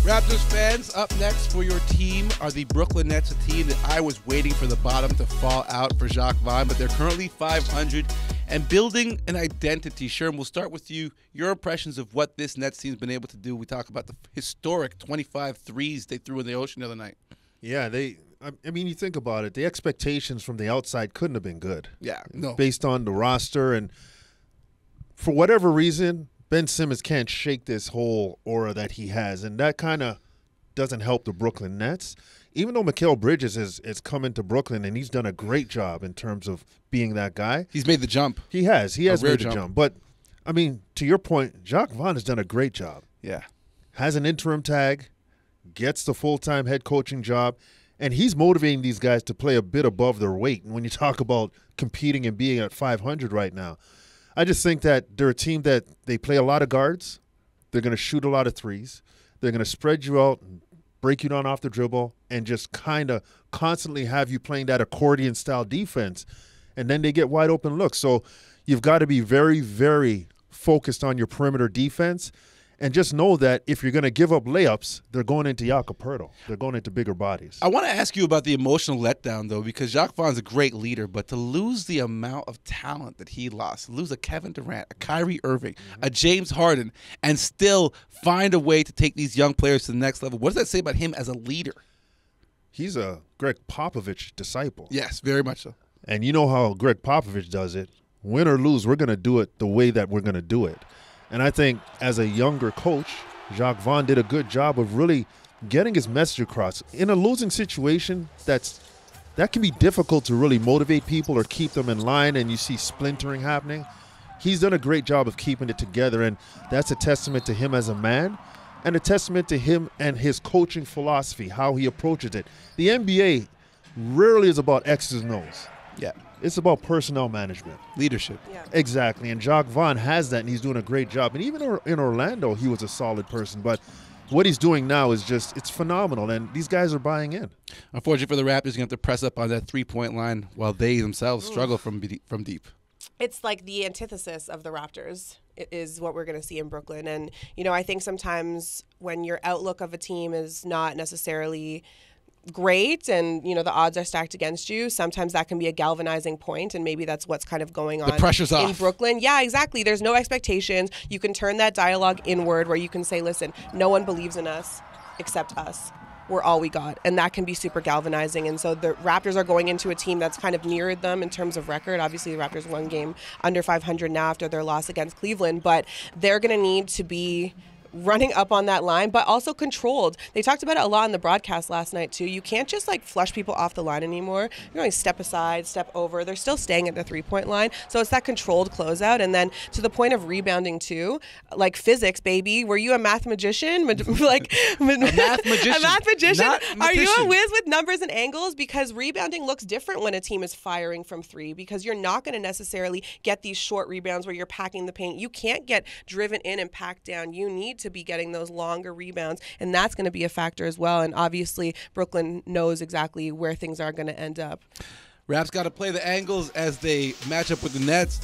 Raptors fans, up next for your team are the Brooklyn Nets, a team that I was waiting for the bottom to fall out for Jacques Vaughn, but they're currently 500 and building an identity. Sherman, we'll start with you. Your impressions of what this Nets team's been able to do. We talk about the historic 25 threes they threw in the ocean the other night. Yeah, I mean, you think about it, the expectations from the outside couldn't have been good. Yeah, no. Based on the roster, and for whatever reason, Ben Simmons can't shake this whole aura that he has, and that kind of doesn't help the Brooklyn Nets. Even though Mikal Bridges has come into Brooklyn, and he's done a great job in terms of being that guy. He's made the jump. He has made the jump. But, I mean, to your point, Jacques Vaughn has done a great job. Yeah. Has an interim tag, gets the full-time head coaching job, and he's motivating these guys to play a bit above their weight. And when you talk about competing and being at 500 right now, I just think that they're a team that they play a lot of guards. They're going to shoot a lot of threes. They're going to spread you out and break you down off the dribble and just kind of constantly have you playing that accordion-style defense, and then they get wide-open looks. So you've got to be very, very focused on your perimeter defense. And just know that if you're going to give up layups, they're going into Jakob Poeltl. They're going into bigger bodies. I want to ask you about the emotional letdown, though, because Jacques Vaughn's a great leader, but to lose the amount of talent that he lost, lose a Kevin Durant, a Kyrie Irving, a James Harden, and still find a way to take these young players to the next level, what does that say about him as a leader? He's a Greg Popovich disciple. Yes, very much so. And you know how Greg Popovich does it. Win or lose, we're going to do it the way that we're going to do it. And I think as a younger coach, Jacques Vaughn did a good job of really getting his message across. In a losing situation, that can be difficult to really motivate people or keep them in line, and you see splintering happening. He's done a great job of keeping it together, and that's a testament to him as a man and a testament to him and his coaching philosophy, how he approaches it. The NBA rarely is about X's and O's. Yeah. It's about personnel management. Leadership. Yeah. Exactly. And Jacques Vaughn has that, and he's doing a great job. And even in Orlando, he was a solid person. But what he's doing now is just, it's phenomenal. And these guys are buying in. Unfortunately for the Raptors, you're going to have to press up on that three-point line while they themselves struggle from deep. It's like the antithesis of the Raptors is what we're going to see in Brooklyn. And, you know, I think sometimes when your outlook of a team is not necessarily great and, you know, the odds are stacked against you, sometimes that can be a galvanizing point, and maybe that's what's kind of going on. The pressure's off. In Brooklyn. Yeah, exactly. There's no expectations. You can turn that dialogue inward where you can say, listen, no one believes in us except us. We're all we got. And that can be super galvanizing. And so the Raptors are going into a team that's kind of mirrored them in terms of record. Obviously, the Raptors won game under 500 now after their loss against Cleveland, but they're going to need to be running up on that line, but also controlled. They talked about it a lot in the broadcast last night, too. You can't just, like, flush people off the line anymore. You're going to step aside, step over. They're still staying at the three-point line. So it's that controlled closeout. And then to the point of rebounding, too, like physics, baby. Were you a math magician? A math magician. A math magician? Are you a magician. whiz with numbers and angles? Because rebounding looks different when a team is firing from three, because you're not going to necessarily get these short rebounds where you're packing the paint. You can't get driven in and packed down. You need to be getting those longer rebounds, and that's going to be a factor as well. And obviously, Brooklyn knows exactly where things are going to end up. Raps got to play the angles as they match up with the Nets.